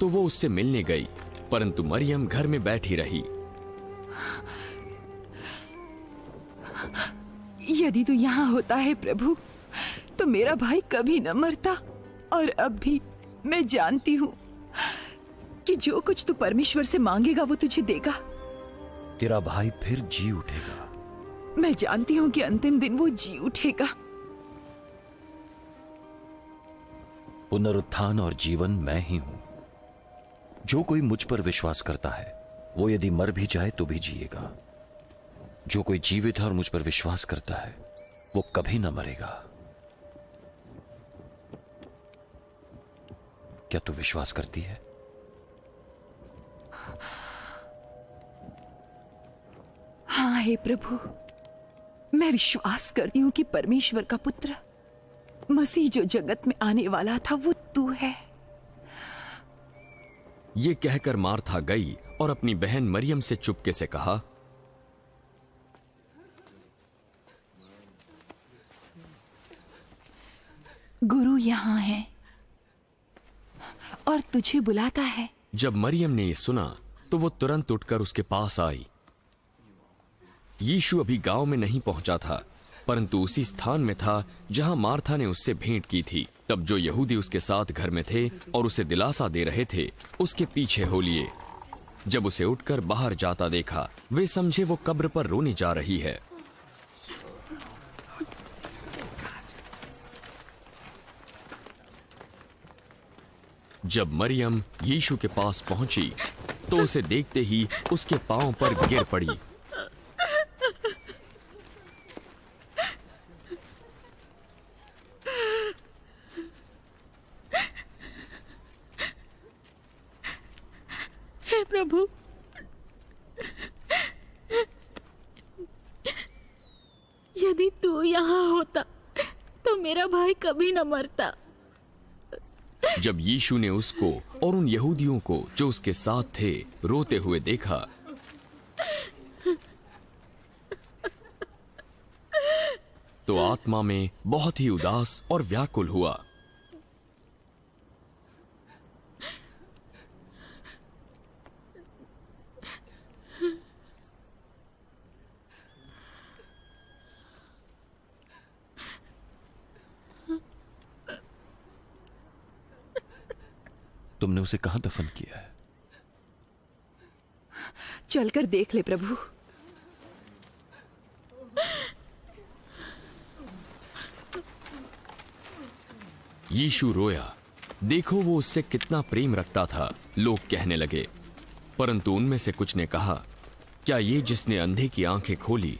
तो वो उससे मिलने गई, परंतु मरियम घर में बैठी रही। यदि तू यहाँ होता है प्रभु, तो मेरा भाई कभी न मरता। और अब भी मैं जानती हूँ कि जो कुछ तू परमेश्वर से मांगेगा वो तुझे देगा। तेरा भाई फिर जी उठेगा। मैं जानती हूँ कि अंतिम दिन वो जी उठेगा। पुनरुत्थान और जीवन मैं ही हूं। जो कोई मुझ पर विश्वास करता है वो यदि मर भी जाए तो भी जिएगा। जो कोई जीवित है और मुझ पर विश्वास करता है वो कभी ना मरेगा। क्या तू विश्वास करती है? हाँ हे प्रभु, मैं विश्वास करती हूँ कि परमेश्वर का पुत्र मसीह जो जगत में आने वाला था वो तू है। ये कहकर मार्था गई और अपनी बहन मरियम से चुपके से कहा, गुरु यहाँ है और तुझे बुलाता है। जब मरियम ने ये सुना तो वो तुरंत उठकर उसके पास आई। यीशु अभी गांव में नहीं पहुंचा था, परंतु उसी स्थान में था जहां मार्था ने उससे भेंट की थी। तब जो यहूदी उसके साथ घर में थे और उसे दिलासा दे रहे थे, उसके पीछे हो लिए। जब उसे उठकर बाहर जाता देखा, वे समझे वो कब्र पर रोने जा रही है। जब मरियम यीशु के पास पहुंची तो उसे देखते ही उसके पांव पर गिर पड़ी। हे प्रभु, यदि तू यहाँ होता तो मेरा भाई कभी न मरता। जब यीशु ने उसको और उन यहूदियों को जो उसके साथ थे रोते हुए देखा, तो आत्मा में बहुत ही उदास और व्याकुल हुआ। तुमने उसे कहां दफन किया है? चलकर देख ले प्रभु। यीशु रोया। देखो वो उससे कितना प्रेम रखता था, लोग कहने लगे। परंतु उनमें से कुछ ने कहा, क्या ये जिसने अंधे की आंखें खोली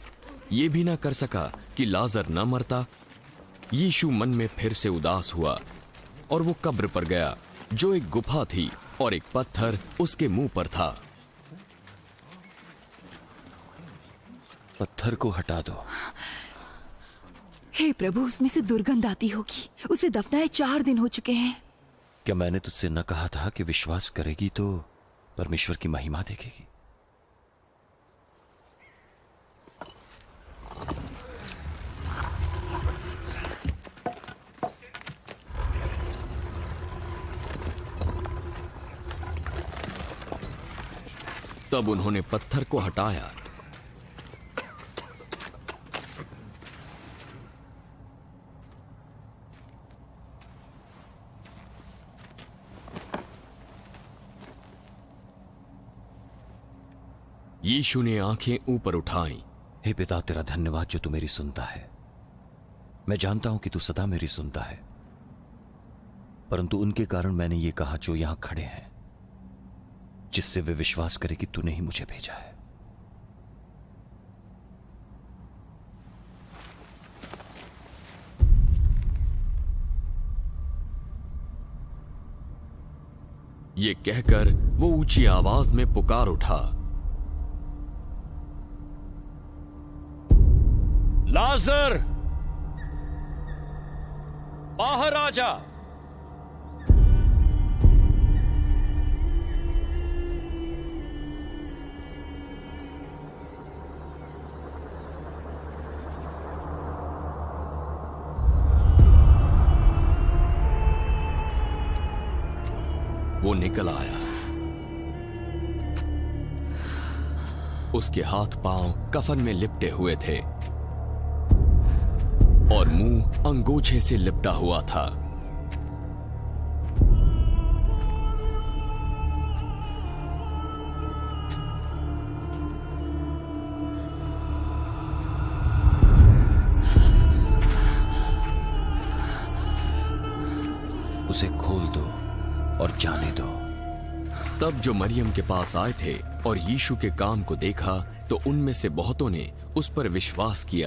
ये भी ना कर सका कि लाजर न मरता? यीशु मन में फिर से उदास हुआ और वो कब्र पर गया, जो एक गुफा थी और एक पत्थर उसके मुंह पर था। पत्थर को हटा दो। हे प्रभु, उसमें से दुर्गंध आती होगी। उसे दफनाए 4 दिन हो चुके हैं। क्या मैंने तुझसे न कहा था कि विश्वास करेगी तो परमेश्वर की महिमा देखेगी? तब उन्होंने पत्थर को हटाया। यीशु ने आंखें ऊपर उठाई। हे पिता, तेरा धन्यवाद जो तू मेरी सुनता है। मैं जानता हूं कि तू सदा मेरी सुनता है, परंतु उनके कारण मैंने ये कहा जो यहां खड़े हैं, जिससे वे विश्वास करें कि तूने ही मुझे भेजा है। ये कहकर वो ऊंची आवाज में पुकार उठा, लाजर, बाहर आ जा। वो निकल आया। उसके हाथ पांव कफन में लिपटे हुए थे और मुंह अंगोछे से लिपटा हुआ था। उसे खोल दो और जाने दो। तब जो मरियम के पास आए थे और यीशु के काम को देखा तो उनमें से बहुतों ने उस पर विश्वास किया।